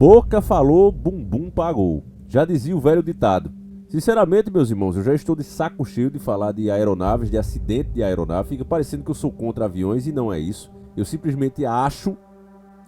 Boca falou, bumbum pagou. Já dizia o velho ditado. Sinceramente, meus irmãos, eu já estou de saco cheio de falar de aeronaves, de acidente de aeronave. Fica parecendo que eu sou contra aviões e não é isso. Eu simplesmente acho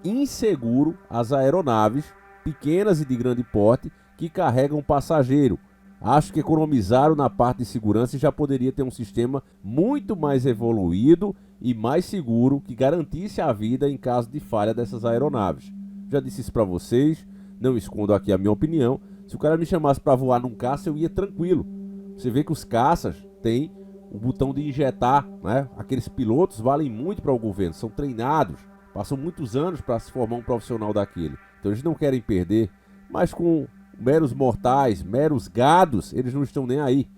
inseguro as aeronaves pequenas e de grande porte que carregam passageiro. Acho que economizaram na parte de segurança e já poderia ter um sistema muito mais evoluído e mais seguro que garantisse a vida em caso de falha dessas aeronaves. Já disse isso para vocês, não escondo aqui a minha opinião. Se o cara me chamasse para voar num caça, eu ia tranquilo. Você vê que os caças têm o botão de injetar, né? Aqueles pilotos valem muito para o governo, são treinados, passam muitos anos para se formar um profissional daquele. Então eles não querem perder, mas com meros mortais, meros gados, eles não estão nem aí.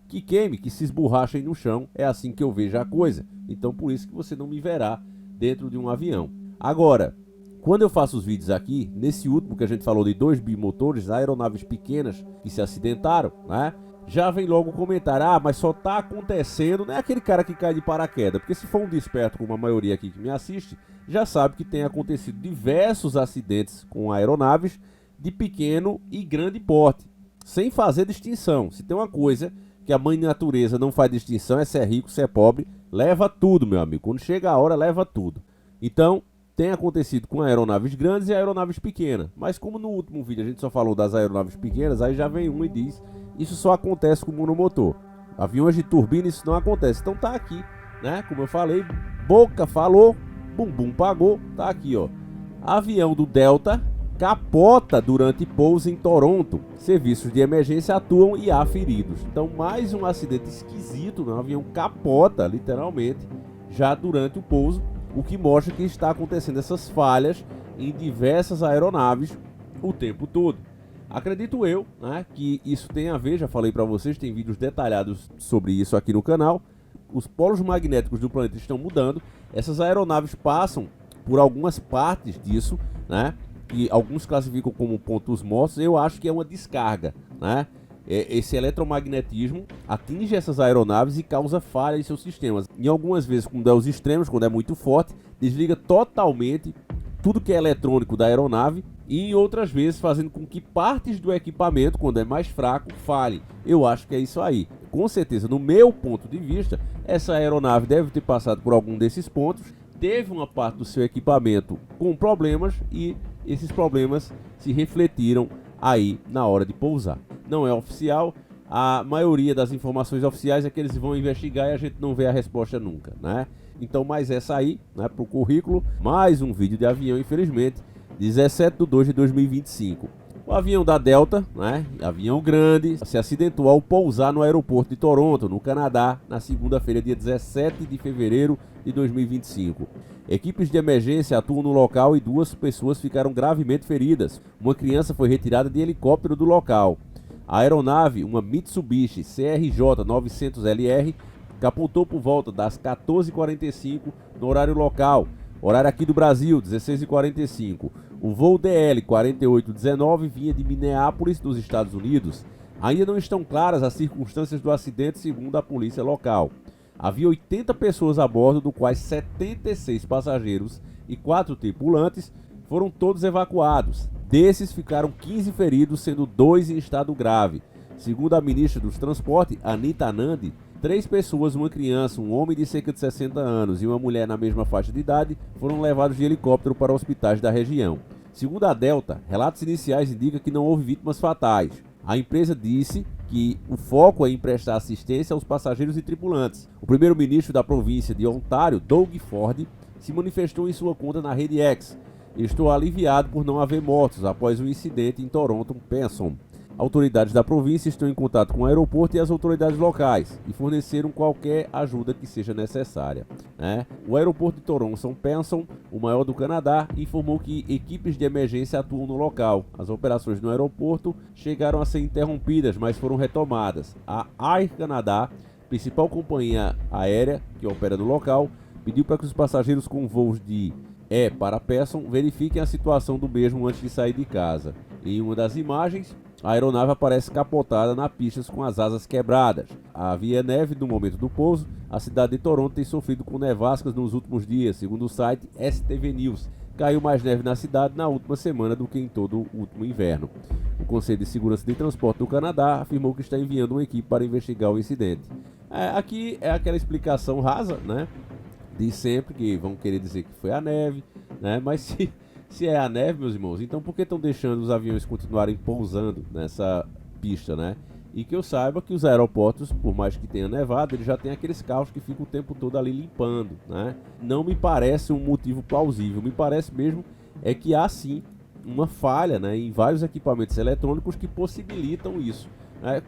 Que queime, que se esborrachem no chão, é assim que eu vejo a coisa. Então por isso que você não me verá dentro de um avião. Agora, quando eu faço os vídeos aqui, nesse último que a gente falou de 2 bimotores, aeronaves pequenas que se acidentaram, né? Já vem logo o comentário, mas só tá acontecendo, não é aquele cara que cai de paraquedas, porque se for um desperto como a maioria aqui que me assiste, já sabe que tem acontecido diversos acidentes com aeronaves de pequeno e grande porte, sem fazer distinção. Se tem uma coisa que a mãe natureza não faz distinção, é se é rico, se é pobre, leva tudo, meu amigo. Quando chega a hora, leva tudo. Então, tem acontecido com aeronaves grandes e aeronaves pequenas. Mas como no último vídeo a gente só falou das aeronaves pequenas, aí já vem um e diz, isso só acontece com monomotor. Aviões de turbina isso não acontece. Então tá aqui, né? Como eu falei, boca falou, bumbum pagou, tá aqui, ó. Avião do Delta capota durante pouso em Toronto. Serviços de emergência atuam e há feridos. Então mais um acidente esquisito, né? O avião capota, literalmente, já durante o pouso. O que mostra que está acontecendo essas falhas em diversas aeronaves o tempo todo. Acredito eu, né, que isso tem a ver, já falei para vocês, tem vídeos detalhados sobre isso aqui no canal. Os polos magnéticos do planeta estão mudando. Essas aeronaves passam por algumas partes disso, né, que alguns classificam como pontos mortos. Eu acho que é uma descarga, né? Esse eletromagnetismo atinge essas aeronaves e causa falha em seus sistemas. Em algumas vezes, quando é os extremos, quando é muito forte, desliga totalmente tudo que é eletrônico da aeronave, e em outras vezes fazendo com que partes do equipamento, quando é mais fraco, falhem. Eu acho que é isso aí. Com certeza, no meu ponto de vista, essa aeronave deve ter passado por algum desses pontos, teve uma parte do seu equipamento com problemas e esses problemas se refletiram aí na hora de pousar. Não é oficial, a maioria das informações oficiais é que eles vão investigar e a gente não vê a resposta nunca, né? Então, mais essa aí, né, pro currículo, mais um vídeo de avião, infelizmente, 17 de 2 de 2025. O avião da Delta, né, avião grande, se acidentou ao pousar no aeroporto de Toronto, no Canadá, na segunda-feira, dia 17 de fevereiro de 2025. Equipes de emergência atuam no local e 2 pessoas ficaram gravemente feridas. Uma criança foi retirada de helicóptero do local. A aeronave, uma Mitsubishi CRJ 900LR, capotou por volta das 14h45 no horário local, horário aqui do Brasil, 16h45. O voo DL 4819 vinha de Minneapolis, dos Estados Unidos. Ainda não estão claras as circunstâncias do acidente, segundo a polícia local. Havia 80 pessoas a bordo, do quais 76 passageiros e 4 tripulantes foram todos evacuados. Desses ficaram 15 feridos, sendo 2 em estado grave. Segundo a ministra dos Transportes, Anita Anand, 3 pessoas, uma criança, um homem de cerca de 60 anos e uma mulher na mesma faixa de idade, foram levados de helicóptero para hospitais da região. Segundo a Delta, relatos iniciais indicam que não houve vítimas fatais. A empresa disse que o foco é em prestar assistência aos passageiros e tripulantes. O primeiro-ministro da província de Ontário, Doug Ford, se manifestou em sua conta na rede X. Estou aliviado por não haver mortos após o incidente em Toronto, Penson. Autoridades da província estão em contato com o aeroporto e as autoridades locais e forneceram qualquer ajuda que seja necessária, né? O aeroporto de Toronto, Penson, o maior do Canadá, informou que equipes de emergência atuam no local. As operações no aeroporto chegaram a ser interrompidas, mas foram retomadas. A Air Canada, principal companhia aérea que opera no local, pediu para que os passageiros com voos de para Penson verifiquem a situação do mesmo antes de sair de casa. Em uma das imagens, a aeronave aparece capotada na pista com as asas quebradas. Havia neve no momento do pouso. A cidade de Toronto tem sofrido com nevascas nos últimos dias, segundo o site STV News. caiu mais neve na cidade na última semana do que em todo o último inverno. O Conselho de Segurança de Transporte do Canadá afirmou que está enviando uma equipe para investigar o incidente. Aqui é aquela explicação rasa, né? De sempre, que vão querer dizer que foi a neve, né? Mas se é a neve, meus irmãos, então por que estão deixando os aviões continuarem pousando nessa pista, né? E que eu saiba que os aeroportos, por mais que tenha nevado, eles já tem aqueles carros que ficam o tempo todo ali limpando, né? Não me parece um motivo plausível, me parece mesmo é que há sim uma falha, né, em vários equipamentos eletrônicos que possibilitam isso.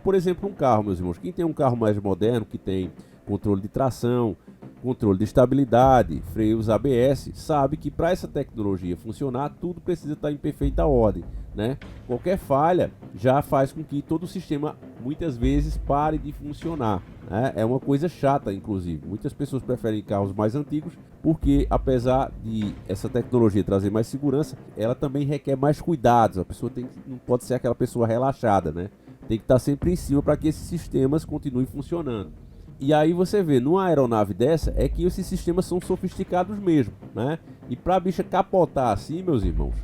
Por exemplo, um carro, meus irmãos, quem tem um carro mais moderno, que tem controle de tração, controle de estabilidade, freios ABS, sabe que para essa tecnologia funcionar, tudo precisa estar em perfeita ordem, né? Qualquer falha já faz com que todo o sistema muitas vezes pare de funcionar, né? É uma coisa chata, inclusive. Muitas pessoas preferem carros mais antigos porque, apesar de essa tecnologia trazer mais segurança, ela também requer mais cuidados. A pessoa não pode ser aquela pessoa relaxada, né? Tem que estar sempre em cima para que esses sistemas continuem funcionando. E aí você vê, numa aeronave dessa, é que esses sistemas são sofisticados mesmo, né? E para a bicha capotar assim, meus irmãos,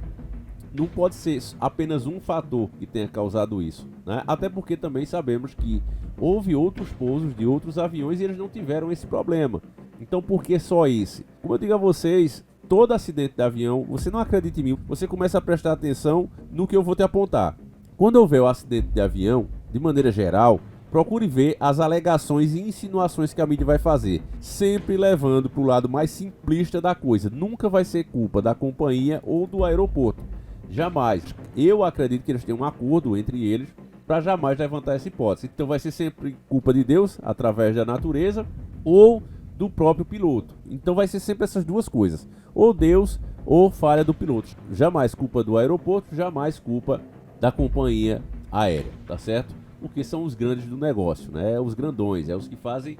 não pode ser apenas um fator que tenha causado isso, né? Até porque também sabemos que houve outros pousos de outros aviões e eles não tiveram esse problema. Então por que só esse? Como eu digo a vocês, todo acidente de avião, você não acredita em mim, você começa a prestar atenção no que eu vou te apontar. Quando houver um acidente de avião, de maneira geral, procure ver as alegações e insinuações que a mídia vai fazer, sempre levando para o lado mais simplista da coisa. Nunca vai ser culpa da companhia ou do aeroporto. Jamais. Eu acredito que eles têm um acordo entre eles para jamais levantar essa hipótese. Então vai ser sempre culpa de Deus, através da natureza, ou do próprio piloto. Então vai ser sempre essas duas coisas. Ou Deus, ou falha do piloto. Jamais culpa do aeroporto, jamais culpa da companhia aérea, tá certo? Porque são os grandes do negócio, né? Os grandões, é os que fazem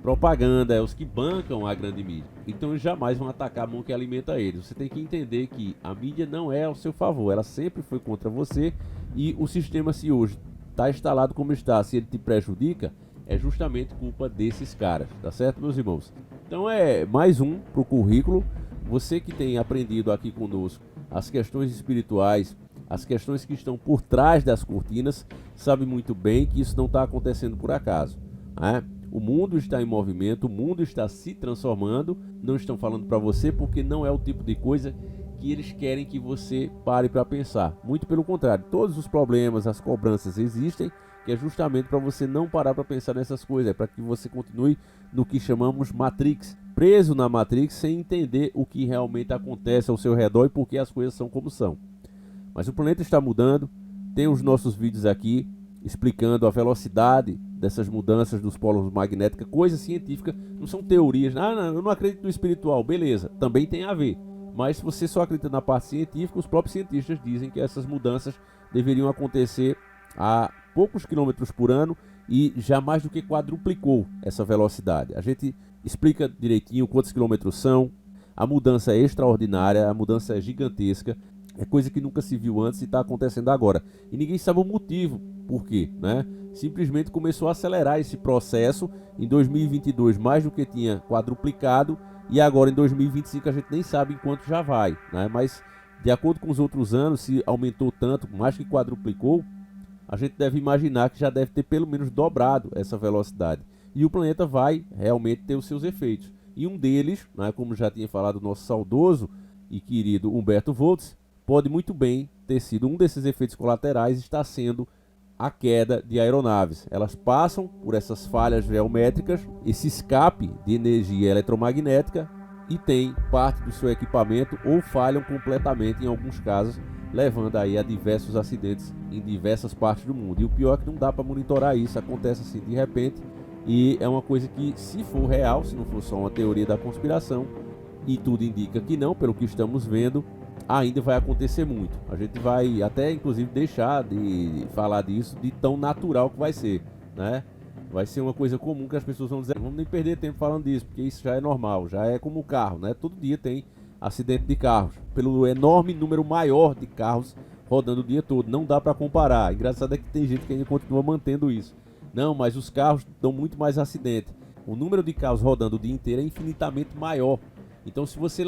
propaganda, é os que bancam a grande mídia. Então eles jamais vão atacar a mão que alimenta eles. Você tem que entender que a mídia não é ao seu favor, ela sempre foi contra você. E o sistema, se hoje está instalado como está, se ele te prejudica, é justamente culpa desses caras, tá certo, meus irmãos? Então é mais um pro currículo. Você que tem aprendido aqui conosco as questões espirituais, as questões que estão por trás das cortinas, sabe muito bem que isso não está acontecendo por acaso, né? O mundo está em movimento, o mundo está se transformando. Não estão falando para você porque não é o tipo de coisa que eles querem que você pare para pensar. Muito pelo contrário, todos os problemas, as cobranças existem, que é justamente para você não parar para pensar nessas coisas, é para que você continue no que chamamos Matrix, preso na Matrix sem entender o que realmente acontece ao seu redor e por que as coisas são como são. Mas o planeta está mudando, tem os nossos vídeos aqui explicando a velocidade dessas mudanças dos polos magnéticos, coisa científica, não são teorias. Não, eu não acredito no espiritual, beleza, também tem a ver. Mas se você só acredita na parte científica, os próprios cientistas dizem que essas mudanças deveriam acontecer a poucos quilômetros por ano e já mais do que quadruplicou essa velocidade. A gente explica direitinho quantos quilômetros são, a mudança é extraordinária, a mudança é gigantesca. É coisa que nunca se viu antes e está acontecendo agora. E ninguém sabe o motivo, por quê, né? Simplesmente começou a acelerar esse processo. Em 2022 mais do que tinha quadruplicado. E agora em 2025 a gente nem sabe em quanto já vai, né? Mas de acordo com os outros anos, se aumentou tanto, mais que quadruplicou, a gente deve imaginar que já deve ter pelo menos dobrado essa velocidade. E o planeta vai realmente ter os seus efeitos. E um deles, né, como já tinha falado o nosso saudoso e querido Humberto Volz, pode muito bem ter sido um desses efeitos colaterais, está sendo a queda de aeronaves. Elas passam por essas falhas geométricas, esse escape de energia eletromagnética, e tem parte do seu equipamento ou falham completamente em alguns casos, levando aí a diversos acidentes em diversas partes do mundo. E o pior é que não dá para monitorar isso, acontece assim de repente, e é uma coisa que, se for real, se não for só uma teoria da conspiração, e tudo indica que não, pelo que estamos vendo, ainda vai acontecer muito. A gente vai até inclusive deixar de falar disso, de tão natural que vai ser, né? Vai ser uma coisa comum que as pessoas vão dizer, não vamos nem perder tempo falando disso, porque isso já é normal, já é como o carro, né? Todo dia tem acidente de carros, pelo enorme número maior de carros rodando o dia todo, não dá para comparar. Engraçado é que tem gente que ainda continua mantendo isso. Não, mas os carros dão muito mais acidente. O número de carros rodando o dia inteiro é infinitamente maior. Então, se você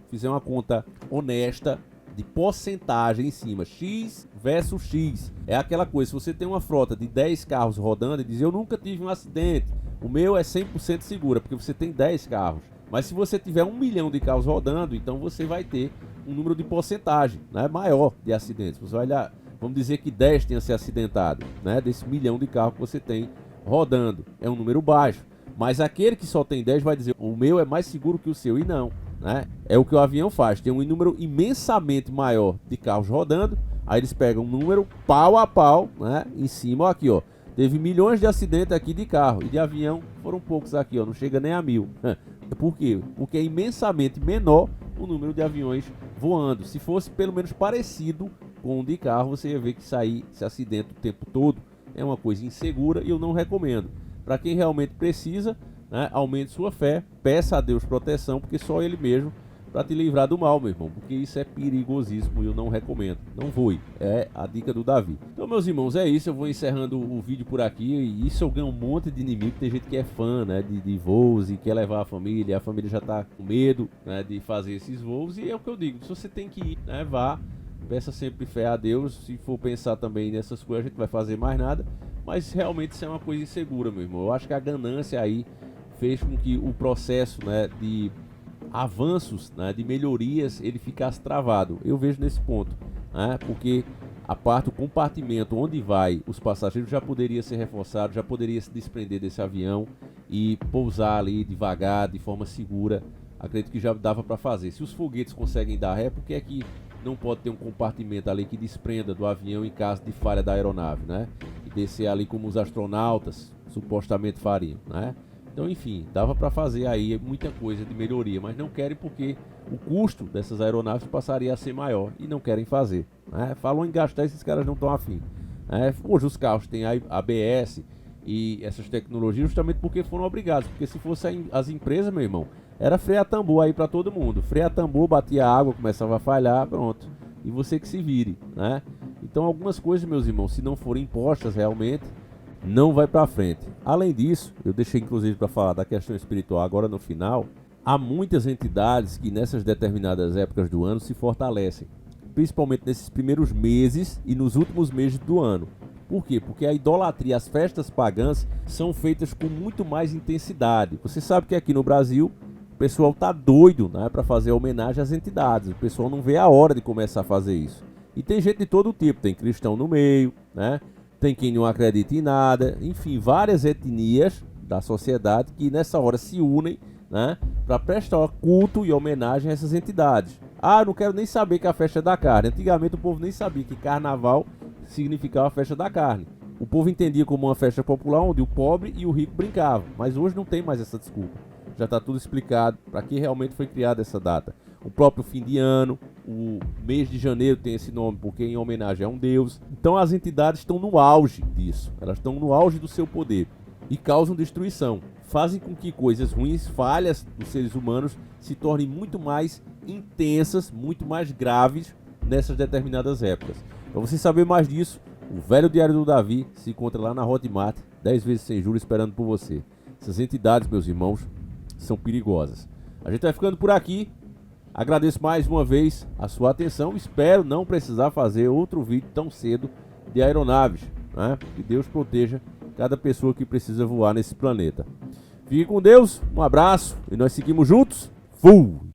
fizer uma conta honesta de porcentagem em cima, X versus X, é aquela coisa, se você tem uma frota de 10 carros rodando e diz, eu nunca tive um acidente, o meu é 100% segura, porque você tem 10 carros. Mas se você tiver 1 milhão de carros rodando, então você vai ter um número de porcentagem, né, maior de acidentes. Você vai olhar, vamos dizer que 10 tenha se acidentado, né, desse 1 milhão de carros que você tem rodando. É um número baixo. Mas aquele que só tem 10 vai dizer, o meu é mais seguro que o seu. E não, né? É o que o avião faz. Tem um número imensamente maior de carros rodando. Aí eles pegam um número pau a pau, né? Em cima, ó, aqui, ó. Teve milhões de acidentes aqui de carro. E de avião foram poucos aqui, ó. Não chega nem a 1000. Por quê? Porque é imensamente menor o número de aviões voando. Se fosse pelo menos parecido com o de carro, você ia ver que sair esse acidente o tempo todo é uma coisa insegura e eu não recomendo. Para quem realmente precisa, né, aumente sua fé, peça a Deus proteção, porque só Ele mesmo para te livrar do mal, meu irmão, porque isso é perigosíssimo e eu não recomendo. Não voe, é a dica do Davi. Então, meus irmãos, é isso, eu vou encerrando o vídeo por aqui, e isso eu ganho um monte de inimigo, tem gente que é fã, né, de voos e quer levar a família já tá com medo, né, de fazer esses voos, e é o que eu digo, se você tem que ir, né, vá, peça sempre fé a Deus. Se for pensar também nessas coisas, a gente vai fazer mais nada. Mas realmente isso é uma coisa insegura, meu irmão. Eu acho que a ganância aí fez com que o processo, né, de avanços, né, de melhorias, ele ficasse travado. Eu vejo nesse ponto, né, porque a parte do compartimento onde vai os passageiros já poderia ser reforçado, já poderia se desprender desse avião e pousar ali devagar, de forma segura. Acredito que já dava para fazer. Se os foguetes conseguem dar ré, por que é que não pode ter um compartimento ali que desprenda do avião em caso de falha da aeronave, né? E descer ali como os astronautas supostamente fariam, né? Então, enfim, dava para fazer aí muita coisa de melhoria, mas não querem porque o custo dessas aeronaves passaria a ser maior e não querem fazer, né? Falam em gastar, esses caras não estão afim. Hoje os carros têm ABS e essas tecnologias justamente porque foram obrigados, porque se fossem as empresas, meu irmão, era freio a tambor aí para todo mundo. Freio a tambor, batia água, começava a falhar, pronto. E você que se vire, né? Então algumas coisas, meus irmãos, se não forem impostas realmente, não vai para frente. Além disso, eu deixei inclusive para falar da questão espiritual agora no final, há muitas entidades que nessas determinadas épocas do ano se fortalecem, principalmente nesses primeiros meses e nos últimos meses do ano. Por quê? Porque a idolatria, as festas pagãs são feitas com muito mais intensidade. Você sabe que aqui no Brasil o pessoal tá doido, né, para fazer homenagem às entidades. O pessoal não vê a hora de começar a fazer isso. E tem gente de todo tipo, tem cristão no meio, né? Tem quem não acredita em nada, enfim, várias etnias da sociedade que nessa hora se unem, né, para prestar culto e homenagem a essas entidades. Ah, não quero nem saber que a festa é da carne. Antigamente o povo nem sabia que carnaval significava a festa da carne. O povo entendia como uma festa popular onde o pobre e o rico brincavam, mas hoje não tem mais essa desculpa. Já está tudo explicado para que realmente foi criada essa data. O próprio fim de ano, o mês de janeiro tem esse nome porque é em homenagem a um deus. Então as entidades estão no auge disso, elas estão no auge do seu poder e causam destruição. Fazem com que coisas ruins, falhas dos seres humanos se tornem muito mais intensas, muito mais graves nessas determinadas épocas. Para você saber mais disso, o Velho Diário do Davi se encontra lá na Hotmart, 10 vezes sem juros esperando por você. Essas entidades, meus irmãos, são perigosas. A gente vai ficando por aqui. Agradeço mais uma vez a sua atenção. Espero não precisar fazer outro vídeo tão cedo de aeronaves, né? Que Deus proteja cada pessoa que precisa voar nesse planeta. Fique com Deus, um abraço e nós seguimos juntos. Fui!